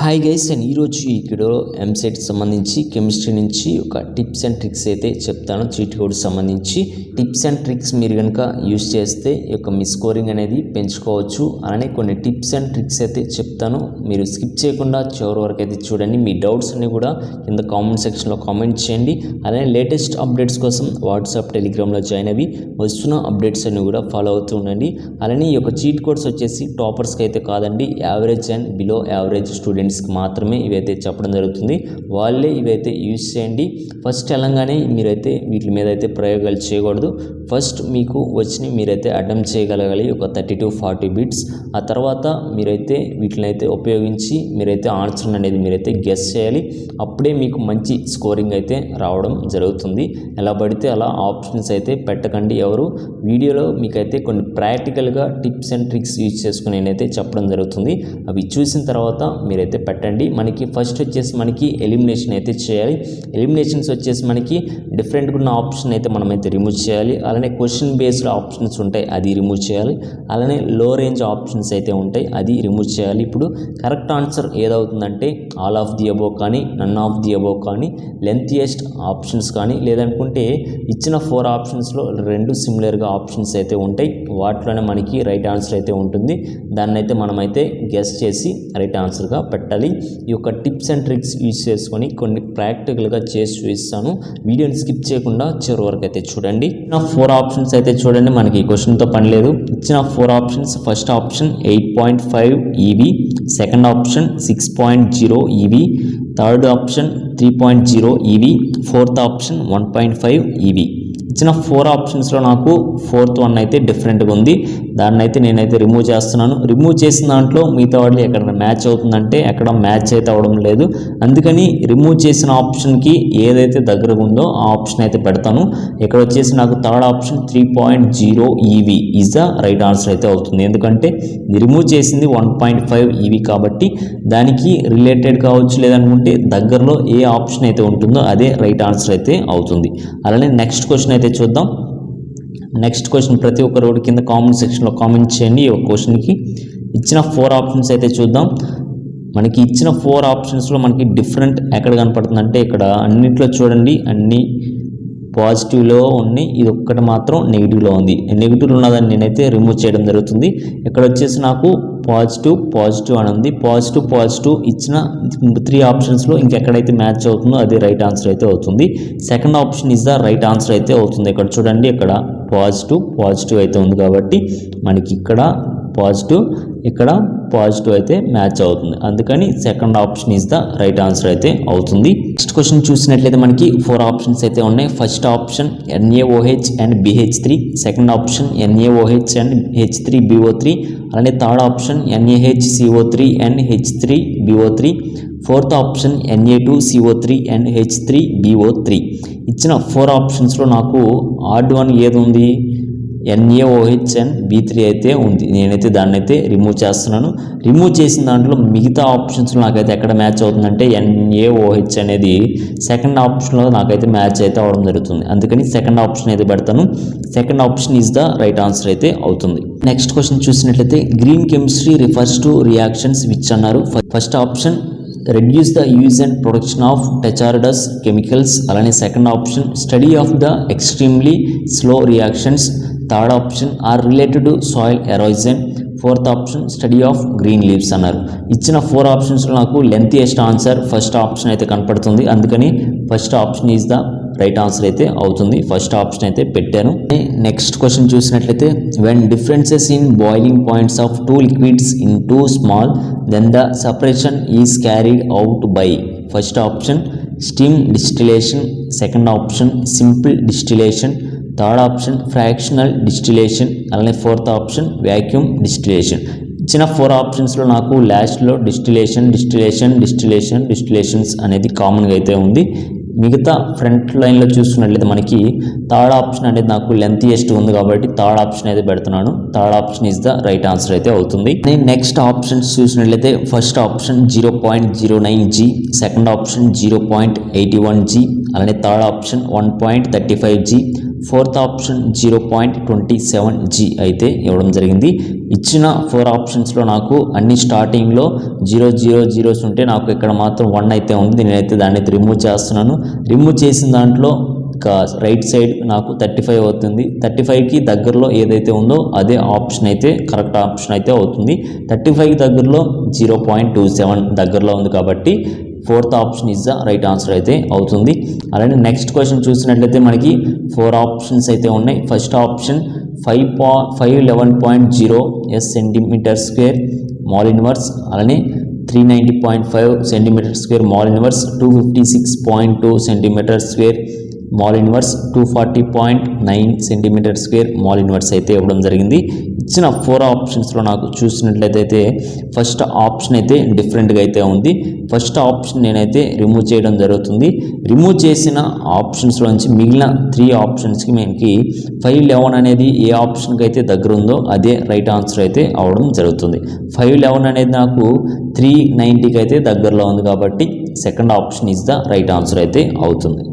Hi guys, నేను ఈరోజు ఈ వీడియోలో ఎంసెట్కి సంబంధించి కెమిస్ట్రీ నుంచి ఒక టిప్స్ అండ్ ట్రిక్స్ అయితే చెప్తాను. చీట్ కోడ్కి సంబంధించి టిప్స్ అండ్ ట్రిక్స్ మీరు కనుక యూజ్ చేస్తే ఈ యొక్క మీ స్కోరింగ్ అనేది పెంచుకోవచ్చు. అలానే కొన్ని టిప్స్ అండ్ ట్రిక్స్ అయితే చెప్తాను, మీరు స్కిప్ చేయకుండా చివరి వరకు అయితే చూడండి. మీ డౌట్స్ అన్ని కూడా కింద కామెంట్ సెక్షన్లో కామెంట్ చేయండి. అలానే లేటెస్ట్ అప్డేట్స్ కోసం వాట్సాప్, టెలిగ్రామ్లో జాయిన్ అయ్యి వస్తున్న అప్డేట్స్ అన్ని కూడా ఫాలో అవుతూ ఉండండి. అలానే ఈ యొక్క చీట్ కోడ్స్ వచ్చేసి టాపర్స్కి అయితే కాదండి, యావరేజ్ అండ్ బిలో యావరేజ్ స్టూడెంట్స్కి మాత్రమే ఇవైతే చెప్పడం జరుగుతుంది. వాళ్ళే ఇవైతే యూజ్ చేయండి. ఫస్ట్ వెళ్ళంగానే మీరైతే వీటి మీద అయితే ప్రయోగాలు చేయకూడదు. ఫస్ట్ మీకు వచ్చిన మీరైతే అటెంప్ట్ చేయగలగాలి ఒక 30 to 40 బిట్స్. ఆ తర్వాత మీరైతే వీటిని అయితే ఉపయోగించి మీరైతే ఆన్సర్ అనేది మీరైతే గెస్ చేయాలి. అప్పుడే మీకు మంచి స్కోరింగ్ అయితే రావడం జరుగుతుంది. ఎలా పడితే అలా ఆప్షన్స్ అయితే పెట్టకండి ఎవరు. వీడియోలో మీకైతే కొన్ని ప్రాక్టికల్గా టిప్స్ అండ్ ట్రిక్స్ యూజ్ చేసుకుని నేనైతే చెప్పడం జరుగుతుంది. అవి చూసిన తర్వాత మీరైతే పెట్టండి. మనకి ఫస్ట్ వచ్చేసి మనకి ఎలిమినేషన్ అయితే చేయాలి. ఎలిమినేషన్స్ వచ్చేసి మనకి డిఫరెంట్గా ఉన్న ఆప్షన్ అయితే మనమైతే రిమూవ్ చేయాలి. అలానే క్వశ్చన్ బేస్డ్ ఆప్షన్స్ ఉంటాయి, అది రిమూవ్ చేయాలి. అలానే లో రేంజ్ ఆప్షన్స్ అయితే ఉంటాయి, అది రిమూవ్ చేయాలి. ఇప్పుడు కరెక్ట్ ఆన్సర్ ఏదవుతుందంటే ఆల్ ఆఫ్ ది అబోవ్ కానీ, నన్ ఆఫ్ ది అబోవ్ కానీ, లెంతియెస్ట్ ఆప్షన్స్ కానీ, లేదనుకుంటే ఇచ్చిన 4 ఆప్షన్స్లో 2 సిమిలర్గా ఆప్షన్స్ అయితే ఉంటాయి. వాటిలోనే మనకి రైట్ ఆన్సర్ అయితే ఉంటుంది. దాన్ని అయితే మనమైతే గెస్ చేసి రైట్ ఆన్సర్గా పెట్టాలి. ఈ యొక్క టిప్స్ అండ్ ట్రిక్స్ యూజ్ చేసుకొని కొన్ని ప్రాక్టికల్గా చేసి చూపిస్తాను. వీడియోని స్కిప్ చేయకుండా చివరి వరకు అయితే చూడండి. 4 ఆప్షన్స్ అయితే చూడండి, మనకి ఈ క్వశ్చన్తో పని లేదు. ఇచ్చిన 4 options, first option 8.5 EV, second option 6.0 EV, third option 3.0 EV, fourth option 1.5 EV. ఇచ్చిన 4 ఆప్షన్స్లో నాకు 4th వన్ అయితే డిఫరెంట్గా ఉంది. దాన్ని అయితే నేనైతే రిమూవ్ చేస్తున్నాను. రిమూవ్ చేసిన దాంట్లో మిగతా వాళ్ళు ఎక్కడ మ్యాచ్ అవుతుందంటే ఎక్కడ మ్యాచ్ అయితే అవడం లేదు. అందుకని రిమూవ్ చేసిన ఆప్షన్కి ఏదైతే దగ్గరగా ఉందో ఆ ఆప్షన్ అయితే పెడతాను. ఇక్కడ వచ్చేసి నాకు third option 3.0 EV is the right answer అయితే అవుతుంది. ఎందుకంటే రిమూవ్ చేసింది 1.5 ఈవీ కాబట్టి దానికి రిలేటెడ్ కావచ్చు, లేదనుకుంటే దగ్గరలో ఏ ఆప్షన్ అయితే ఉంటుందో అదే రైట్ ఆన్సర్ అయితే అవుతుంది. అలానే నెక్స్ట్ క్వశ్చన్ అయితే చూద్దాం. నెక్స్ట్ క్వశ్చన్ ప్రతి ఒక్కరు కింద కామెంట్ సెక్షన్లో కామెంట్ చేయండి. ఈ క్వశ్చన్కి ఇచ్చిన 4 ఆప్షన్స్ అయితే చూద్దాం. మనకి ఇచ్చిన 4 ఆప్షన్స్లో మనకి డిఫరెంట్ ఎక్కడ కనపడుతుందంటే ఇక్కడ అన్నింటిలో చూడండి, అన్ని పాజిటివ్లో ఉన్నాయి, ఇది ఒక్కటి మాత్రం నెగిటివ్లో ఉంది. నెగిటివ్లో ఉన్నదాన్ని నేనైతే రిమూవ్ చేయడం జరుగుతుంది. ఇక్కడ వచ్చేసి నాకు పాజిటివ్ అని ఉంది. పాజిటివ్ ఇచ్చిన 3 ఆప్షన్స్లో ఇంకెక్కడైతే మ్యాచ్ అవుతుందో అది రైట్ ఆన్సర్ అయితే అవుతుంది. Second option is the right answer అయితే అవుతుంది. ఇక్కడ చూడండి, ఇక్కడ పాజిటివ్ అయితే ఉంది కాబట్టి మనకి ఇక్కడ పాజిటివ్ అయితే మ్యాచ్ అవుతుంది. అందుకని second option is the right answer అయితే అవుతుంది. నెక్స్ట్ క్వశ్చన్ చూసినట్లయితే మనకి 4 ఆప్షన్స్ అయితే ఉన్నాయి. First option NaOH and BH3, second option NaOH and H3BO3, అలానే third option NaHCO3 and H3BO3, fourth option Na2CO3 and H3BO3. ఇచ్చిన 4 ఆప్షన్స్లో నాకు ఆడ్ వన్ ఏది ఉంది? NaOH అండ్ B3 అయితే ఉంది. నేనైతే దాన్ని అయితే రిమూవ్ చేస్తున్నాను. రిమూవ్ చేసిన దాంట్లో మిగతా ఆప్షన్స్లో నాకైతే ఎక్కడ మ్యాచ్ అవుతుందంటే NaOH అనేది సెకండ్ ఆప్షన్లో నాకైతే మ్యాచ్ అయితే అవడం జరుగుతుంది. అందుకని సెకండ్ ఆప్షన్ అయితే పెడతాను. Second option is the right answer అయితే అవుతుంది. నెక్స్ట్ క్వశ్చన్ చూసినట్లయితే green chemistry refers to reactions which అన్నారు. First option reduce the use and production of hazardous chemicals, అలానే second option study of the extremely slow reactions, third option are related to soil erosion, fourth option study of green leaves అన్నారు. ఇచ్చిన 4 ఆప్షన్స్లో నాకు lengthiest answer first option అయితే కనపడుతుంది. అందుకని first option is the right answer అయితే అవుతుంది. First option అయితే పెట్టాను. నెక్స్ట్ క్వశ్చన్ చూసినట్లయితే when differences in boiling points of 2 liquids in too small then the separation is carried out by. First option steam distillation, second option simple distillation, third option fractional distillation, అలానే fourth option vacuum distillation. ఇచ్చిన 4 ఆప్షన్స్లో నాకు లాస్ట్లో డిస్టిలేషన్స్ అనేది కామన్గా అయితే ఉంది. మిగతా ఫ్రంట్ లైన్లో చూసుకున్నట్లయితే మనకి థర్డ్ ఆప్షన్ అనేది నాకు లెంతియెస్ట్ ఉంది కాబట్టి థర్డ్ ఆప్షన్ అయితే పెడుతున్నాను. Third option is the right answer అయితే అవుతుంది. నేను నెక్స్ట్ ఆప్షన్స్ చూసినట్లయితే first option 0.09G, second option 0.81G, అలానే third option 1.35G, fourth option 0.27G అయితే ఇవ్వడం జరిగింది. ఇచ్చిన 4 ఆప్షన్స్లో నాకు అన్ని స్టార్టింగ్లో 0 ఉంటే నాకు ఇక్కడ మాత్రం 1 అయితే ఉంది. నేనైతే దాన్ని అయితే రిమూవ్ చేస్తున్నాను. రిమూవ్ చేసిన దాంట్లో రైట్ సైడ్ నాకు 35 అవుతుంది. 35కి దగ్గరలో ఏదైతే ఉందో అదే ఆప్షన్ అయితే కరెక్ట్ ఆప్షన్ అయితే అవుతుంది. 35కి దగ్గరలో 0.27 దగ్గరలో ఉంది కాబట్టి fourth option is the right answer అయితే అవుతుంది. అలానే నెక్స్ట్ క్వశ్చన్ చూసినట్లయితే మనకి 4 ఆప్షన్స్ అయితే ఉన్నాయి. First option 511.0 centimetre square mol inverse, అలానే 390.5 centimetre square mol inverse, 256.2 centimetre square mol inverse, 240.9 centimetre square mol inverse అయితే ఇవ్వడం జరిగింది. ఇచ్చిన 4 ఆప్షన్స్లో నాకు చూసినట్లయితే ఫస్ట్ ఆప్షన్ అయితే డిఫరెంట్గా అయితే ఉంది. ఫస్ట్ ఆప్షన్ నేనైతే రిమూవ్ చేయడం జరుగుతుంది. రిమూవ్ చేసిన ఆప్షన్స్లోంచి మిగిలిన 3 ఆప్షన్స్కి మనకి 511 అనేది ఏ ఆప్షన్కి అయితే దగ్గర ఉందో అదే రైట్ ఆన్సర్ అయితే అవడం జరుగుతుంది. 511 అనేది నాకు 390కి అయితే దగ్గరలో ఉంది కాబట్టి second option is the right answer అయితే అవుతుంది.